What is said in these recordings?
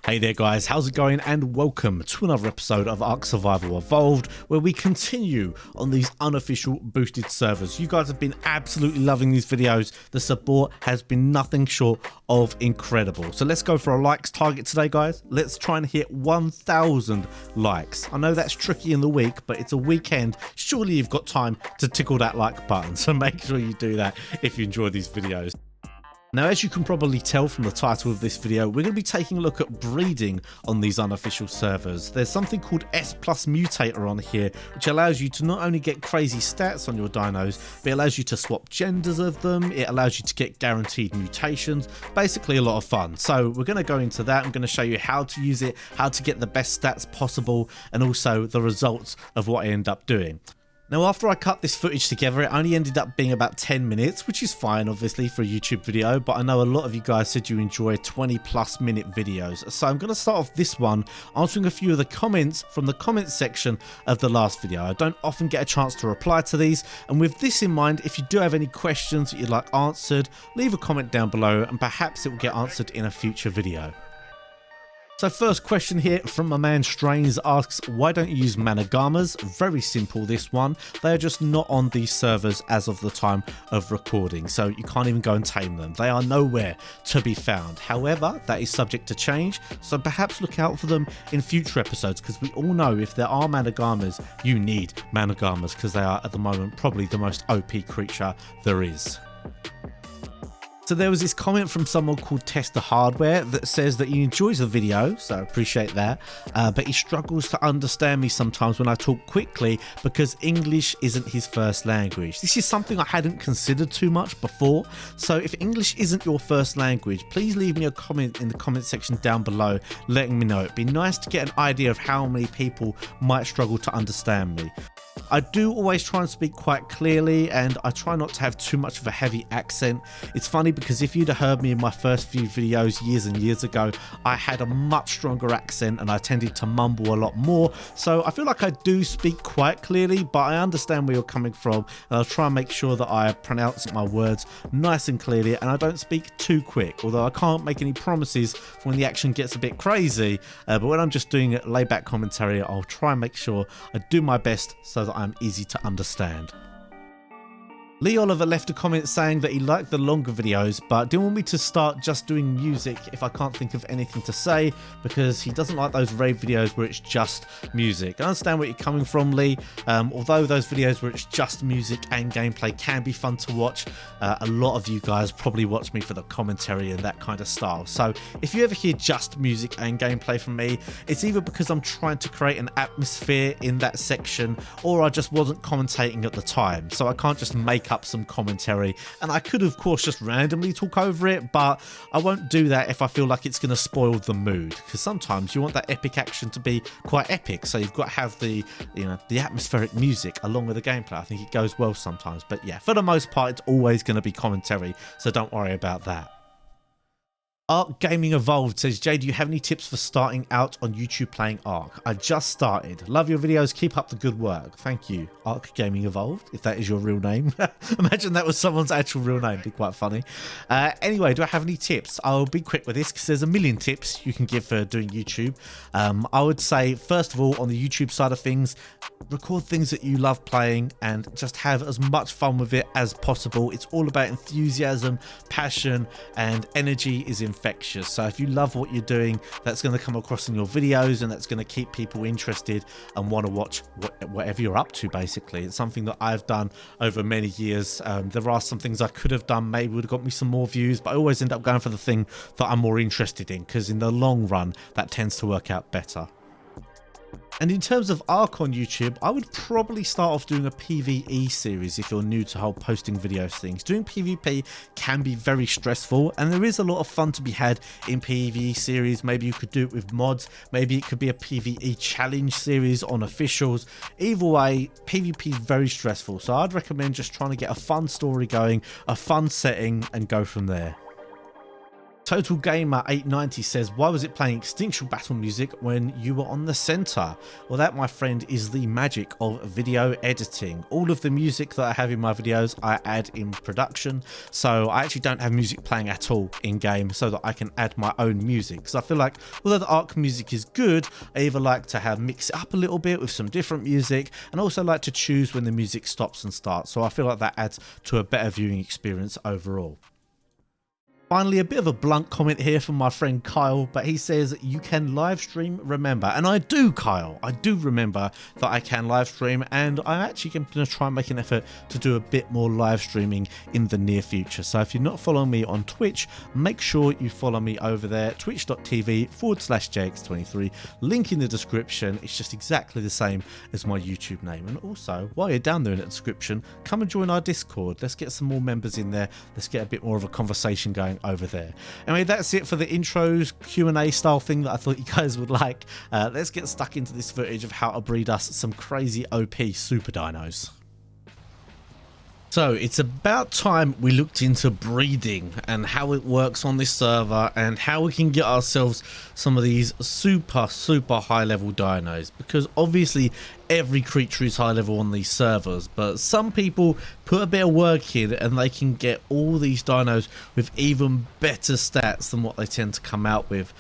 Hey there guys, how's it going, and welcome to another episode of Ark Survival Evolved, where we continue on these unofficial boosted servers. You guys have been absolutely loving these videos. The support has been nothing short of incredible. So let's go for a likes target today, guys. Let's try and hit 1,000 likes. I know that's tricky in the week, but it's a weekend. Surely you've got time to tickle that like button, so make sure you do that if you enjoy these videos. Now, as you can probably tell from the title of this video, we're going to be taking a look at breeding on these unofficial servers. There's something called S+ Mutator on here, which allows you to not only get crazy stats on your dinos, but it allows you to swap genders of them, it allows you to get guaranteed mutations, basically a lot of fun. So we're going to go into that. I'm going to show you how to use it, how to get the best stats possible, and also the results of what I end up doing. Now, after I cut this footage together, it only ended up being about 10 minutes, which is fine, obviously, for a YouTube video, but I know a lot of you guys said you enjoy 20+ minute videos. So I'm going to start off this one answering a few of the comments from the comments section of the last video. I don't often get a chance to reply to these, and with this in mind, if you do have any questions that you'd like answered, leave a comment down below, and perhaps it will get answered in a future video. So first question here from my man Strains asks, why don't you use Managamas? Very simple, this one. They are just not on these servers as of the time of recording, so you can't even go and tame them. They are nowhere to be found. However, that is subject to change, so perhaps look out for them in future episodes, because we all know if there are Managamas, you need Managamas, because they are at the moment probably the most OP creature there is. So there was this comment from someone called Tester Hardware that says that he enjoys the video, so I appreciate that, but he struggles to understand me sometimes when I talk quickly because English isn't his first language. This is something I hadn't considered too much before, so if English isn't your first language, please leave me a comment in the comment section down below letting me know. It'd be nice to get an idea of how many people might struggle to understand me. I do always try and speak quite clearly, and I try not to have too much of a heavy accent. It's funny because if you'd have heard me in my first few videos years and years ago, I had a much stronger accent and I tended to mumble a lot more. So I feel like I do speak quite clearly, but I understand where you're coming from, and I'll try and make sure that I pronounce my words nice and clearly and I don't speak too quick, although I can't make any promises for when the action gets a bit crazy. But when I'm just doing layback commentary, I'll try and make sure I do my best so that I'm easy to understand. Lee Oliver left a comment saying that he liked the longer videos, but didn't want me to start just doing music if I can't think of anything to say, because he doesn't like those rave videos where it's just music. I understand where you're coming from, Lee. Although those videos where it's just music and gameplay can be fun to watch, a lot of you guys probably watch me for the commentary and that kind of style. So if you ever hear just music and gameplay from me, it's either because I'm trying to create an atmosphere in that section, or I just wasn't commentating at the time, so I can't just make up some commentary. And I could of course just randomly talk over it, but I won't do that if I feel like it's going to spoil the mood, because sometimes you want that epic action to be quite epic, so you've got to have the, you know, the atmospheric music along with the gameplay. I think it goes well sometimes, but yeah, for the most part it's always going to be commentary, so don't worry about that. Ark Gaming Evolved says, Jay, do you have any tips for starting out on YouTube playing Ark? I just started. Love your videos. Keep up the good work. Thank you. Ark Gaming Evolved, if that is your real name. Imagine that was someone's actual real name. It'd be quite funny. Anyway, do I have any tips? I'll be quick with this because there's a million tips you can give for doing YouTube. I would say, first of all, on the YouTube side of things, record things that you love playing and just have as much fun with it as possible. It's all about enthusiasm, passion, and energy is infectious. So if you love what you're doing, that's going to come across in your videos, and that's going to keep people interested and want to watch whatever you're up to. Basically, it's something that I've done over many years. There are some things I could have done, maybe would have got me some more views, but I always end up going for the thing that I'm more interested in, because in the long run that tends to work out better. And in terms of Ark on YouTube, I would probably start off doing a PvE series if you're new to whole posting videos things. Doing PvP can be very stressful, and there is a lot of fun to be had in PvE series. Maybe you could do it with mods, maybe it could be a PvE challenge series on officials. Either way, PvP is very stressful, so I'd recommend just trying to get a fun story going, a fun setting, and go from there. Total Gamer 890 says, why was it playing Extinction Battle music when you were on the center? Well, that, my friend, is the magic of video editing. All of the music that I have in my videos I add in production, so I actually don't have music playing at all in game so that I can add my own music. Because I feel like although the ARK music is good, I either like to mix it up a little bit with some different music, and also like to choose when the music stops and starts, so I feel like that adds to a better viewing experience overall. Finally, a bit of a blunt comment here from my friend Kyle, but he says you can live stream, remember. And I do, Kyle. I do remember that I can live stream, and I'm actually going to try and make an effort to do a bit more live streaming in the near future. So if you're not following me on Twitch, make sure you follow me over there, twitch.tv/JAYEX23. Link in the description. It's just exactly the same as my YouTube name. And also, while you're down there in the description, come and join our Discord. Let's get some more members in there. Let's get a bit more of a conversation going over there. Anyway, that's it for the intros Q&A style thing that I thought you guys would like. Let's get stuck into this footage of how to breed us some crazy OP super dinos. So it's about time we looked into breeding and how it works on this server and how we can get ourselves some of these super high level dinos, because obviously every creature is high level on these servers, but some people put a bit of work in and they can get all these dinos with even better stats than what they tend to come out with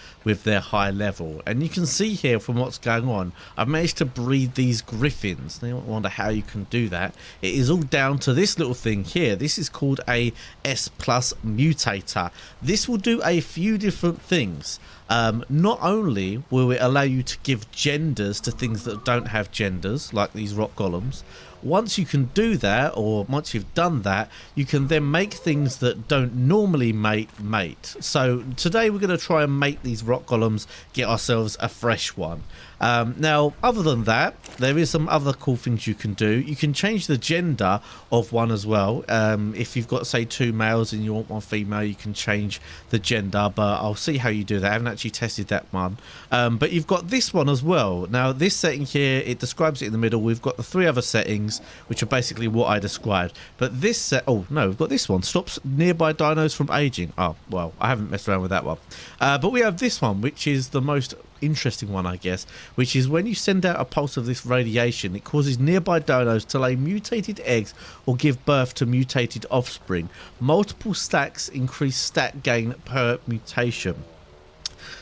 their high level. And you can see here from what's going on, I've managed to breed these griffins. They wonder how you can do that. It is all down to this little thing here. This is called a S+ mutator. This will do a few different things. Not only will it allow you to give genders to things that don't have genders, like these rock golems. Once you can do that, or once you've done that, you can then make things that don't normally mate. So today we're going to try and make these rock golems, get ourselves a fresh one. Now, other than that, there is some other cool things you can do. You can change the gender of one as well. If you've got, say, 2 males and you want 1 female, you can change the gender, but I'll see how you do that. I haven't actually tested that one. But you've got this one as well. Now, this setting here, it describes it in the middle. We've got the 3 other settings, which are basically what I described. But this oh no, we've got this one, stops nearby dinos from aging. Oh well, I haven't messed around with that one. But we have this one, which is the most interesting one, I guess, which is when you send out a pulse of this radiation, it causes nearby dinos to lay mutated eggs or give birth to mutated offspring. Multiple stacks increase stat gain per mutation.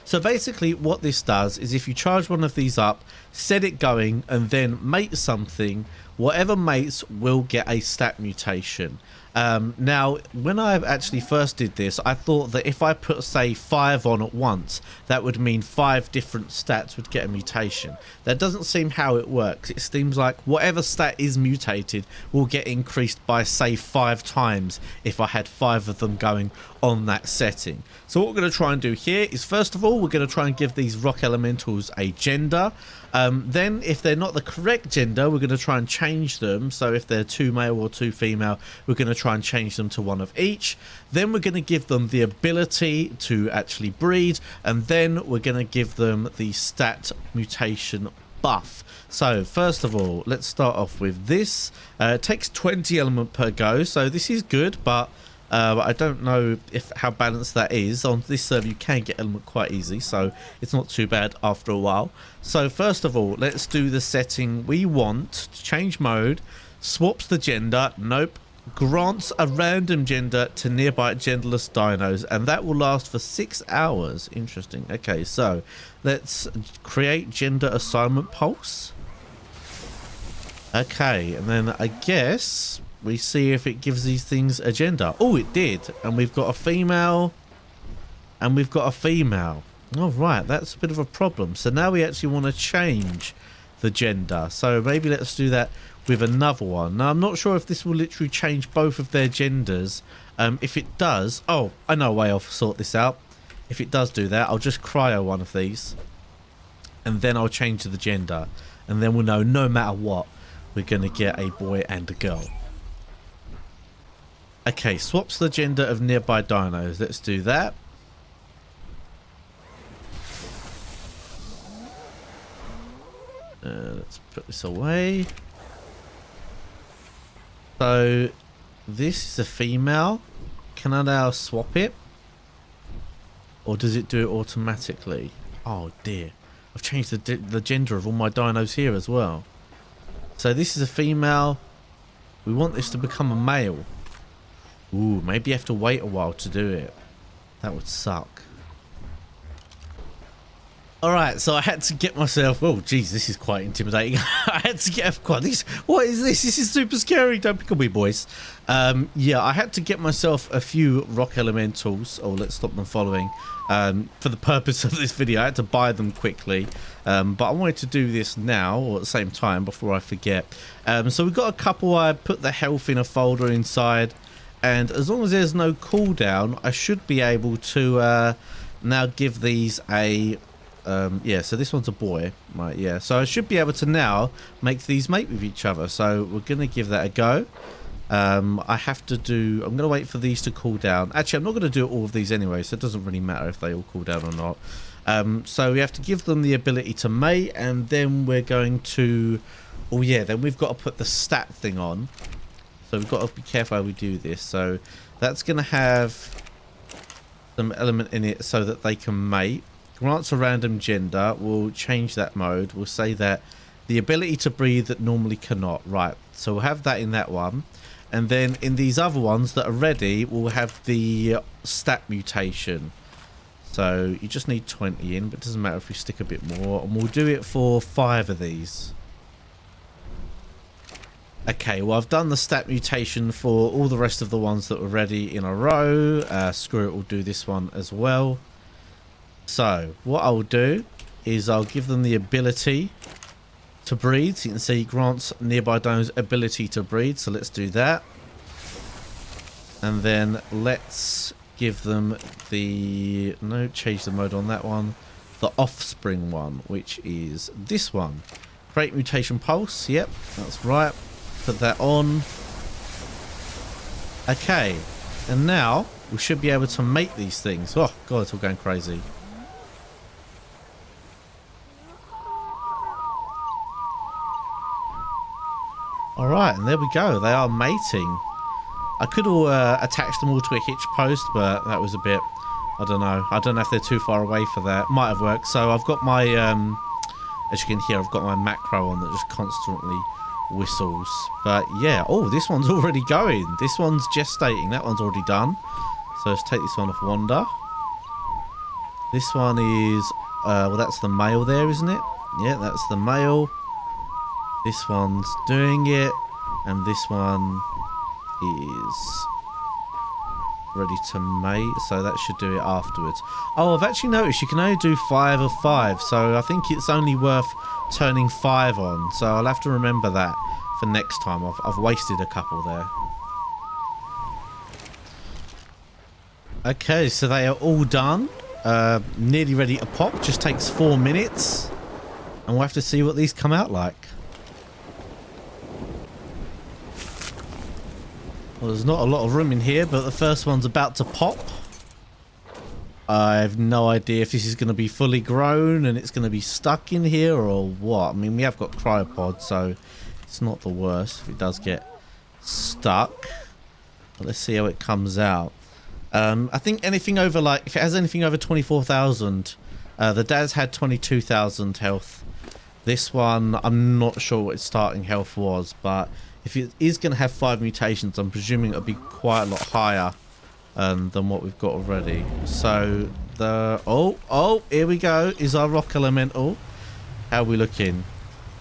So basically what this does is if you charge one of these up, set it going, and then mate something, whatever mates will get a stat mutation. Now, when I actually first did this, I thought that if I put, say, 5 on at once, that would mean 5 different stats would get a mutation. That doesn't seem how it works. It seems like whatever stat is mutated will get increased by, say, 5 times if I had 5 of them going on that setting. So what we're going to try and do here is, first of all, we're going to try and give these rock elementals a gender. Then if they're not the correct gender, we're going to try and change them. So if they're 2 male or 2 female, we're going to try and change them to 1 of each. Then we're going to give them the ability to actually breed, and then we're going to give them the stat mutation buff. So first of all, let's start off with this. It takes 20 element per go, so this is good, but I don't know how balanced that is. On this server you can get element quite easy, so it's not too bad after a while. So first of all, let's do the setting we want to change mode. Swaps the gender, nope. Grants a random gender to nearby genderless dinos, and that will last for 6 hours. Interesting. Okay, so let's create gender assignment pulse. Okay, and then I guess we see if it gives these things a gender. Oh, it did. And we've got a female. And we've got a female. All right, that's a bit of a problem. So now we actually want to change the gender. So maybe let's do that with another one. Now, I'm not sure if this will literally change both of their genders. If it does... Oh, I know a way I'll sort this out. If it does do that, I'll just cryo one of these. And then I'll change the gender. And then we'll know no matter what, we're going to get a boy and a girl. Okay, swaps the gender of nearby dinos. Let's do that. Let's put this away. So, this is a female. Can I now swap it? Or does it do it automatically? Oh dear. I've changed the gender of all my dinos here as well. So this is a female. We want this to become a male. Ooh, maybe you have to wait a while to do it. That would suck. Alright, so I had to get myself... Oh, geez, this is quite intimidating. I had to get... God, what is this? This is super scary. Don't pick on me, boys. Yeah, I had to get myself a few rock elementals. Oh, let's stop them following. For the purpose of this video, I had to buy them quickly. But I wanted to do this now, or at the same time, before I forget. So we've got a couple. I put the health in a folder inside. And as long as there's no cooldown, I should be able to now give these a... yeah, so this one's a boy, right? Yeah, so I should be able to now make these mate with each other. So we're gonna give that a go. I have to do... I'm gonna wait for these to cool down. Actually, I'm not gonna do all of these anyway, so it doesn't really matter if they all cool down or not. So we have to give them the ability to mate, and then we're going to... Oh yeah, then we've got to put the stat thing on. So we've got to be careful how we do this. So that's gonna have some element in it so that they can mate. Grants a random gender. We'll change that mode. We'll say that the ability to breathe that normally cannot. Right, so we'll have that in that one. And then in these other ones that are ready, we'll have the stat mutation. So you just need 20 in, but it doesn't matter if we stick a bit more. And we'll do it for 5 of these. Okay, well, I've done the stat mutation for all the rest of the ones that were ready in a row. Screw it, we'll do this one as well. So what I'll do is I'll give them the ability to breed. So you can see grants nearby dinos ability to breed. So let's do that. And then let's give them the... No, change the mode on that one. The offspring one, which is this one. Create mutation pulse. Yep, that's right. Put that on. Okay. And now we should be able to mate these things. Oh, God, it's all going crazy. Alright, and there we go. They are mating. I could all attach them all to a hitch post, but that was a bit... I don't know. I don't know if they're too far away for that. Might have worked. So I've got my... as you can hear, I've got my macro on that just constantly whistles. But yeah. Oh, this one's already going. This one's gestating. That one's already done. So let's take this one off Wanda. This one is... well, that's the male there, isn't it? Yeah, that's the male. This one's doing it, and this one is ready to mate, so that should do it afterwards. Oh, I've actually noticed you can only do 5 of 5, so I think it's only worth turning 5 on, so I'll have to remember that for next time. I've wasted a couple there. Okay, so they are all done. Nearly ready to pop. Just takes 4 minutes, and we'll have to see what these come out like. Well, there's not a lot of room in here, but the first one's about to pop. I have no idea if this is going to be fully grown and it's going to be stuck in here or what. I mean, we have got cryopods, so it's not the worst if it does get stuck. But let's see how it comes out. I think anything over, like, if it has anything over 24,000, the dad's had 22,000 health. This one, I'm not sure what its starting health was, but if it is going to have 5 mutations, I'm presuming it'll be quite a lot higher than what we've got already. So the... Oh, here we go. Is our rock elemental. How are we looking?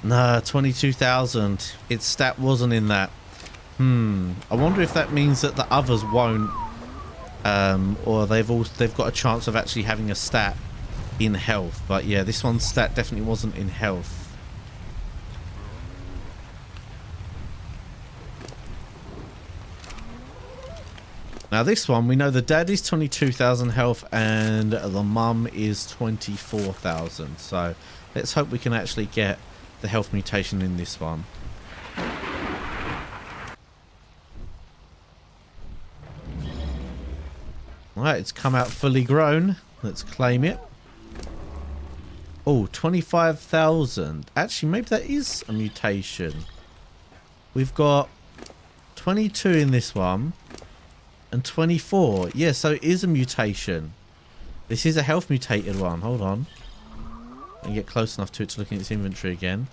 Nah, 22,000. Its stat wasn't in that. I wonder if that means that the others won't, or they've got a chance of actually having a stat in health. But yeah, this one's stat definitely wasn't in health. Now this one, we know the dad is 22,000 health and the mum is 24,000. So let's hope we can actually get the health mutation in this one. Alright, it's come out fully grown. Let's claim it. Oh, 25,000. Actually, maybe that is a mutation. We've got 22 in this one. And 24. Yeah, so it is a mutation. This is a health mutated one. Hold on. And get close enough to it to look in its inventory again.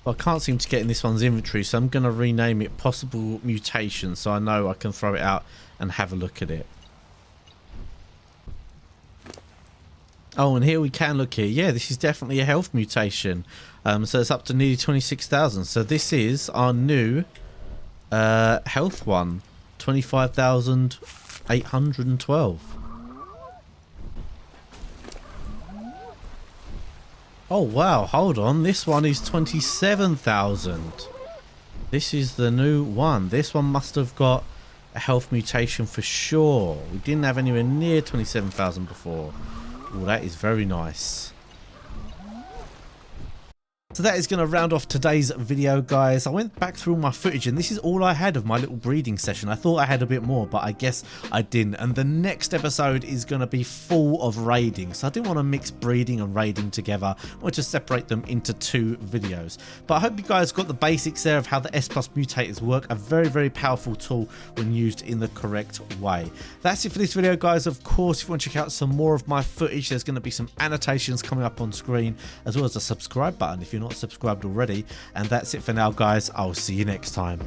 But I can't seem to get in this one's inventory, so I'm going to rename it Possible Mutation so I know I can throw it out and have a look at it. Oh, and here we can look here. Yeah, this is definitely a health mutation. So it's up to nearly 26,000. So this is our new health one. 25,812. Oh, wow. Hold on. This one is 27,000. This is the new one. This one must have got a health mutation for sure. We didn't have anywhere near 27,000 before. Oh, that is very nice. So that is going to round off today's video, guys. I went back through all my footage and this is all I had of my little breeding session. I thought I had a bit more, but I guess I didn't. And the next episode is going to be full of raiding. So I didn't want to mix breeding and raiding together. I want to separate them into 2 videos. But I hope you guys got the basics there of how the S+ mutators work. A very, very powerful tool when used in the correct way. That's it for this video, guys. Of course, if you want to check out some more of my footage, there's going to be some annotations coming up on screen, as well as a subscribe button if you're not subscribed already. And that's it for now, guys. I'll see you next time.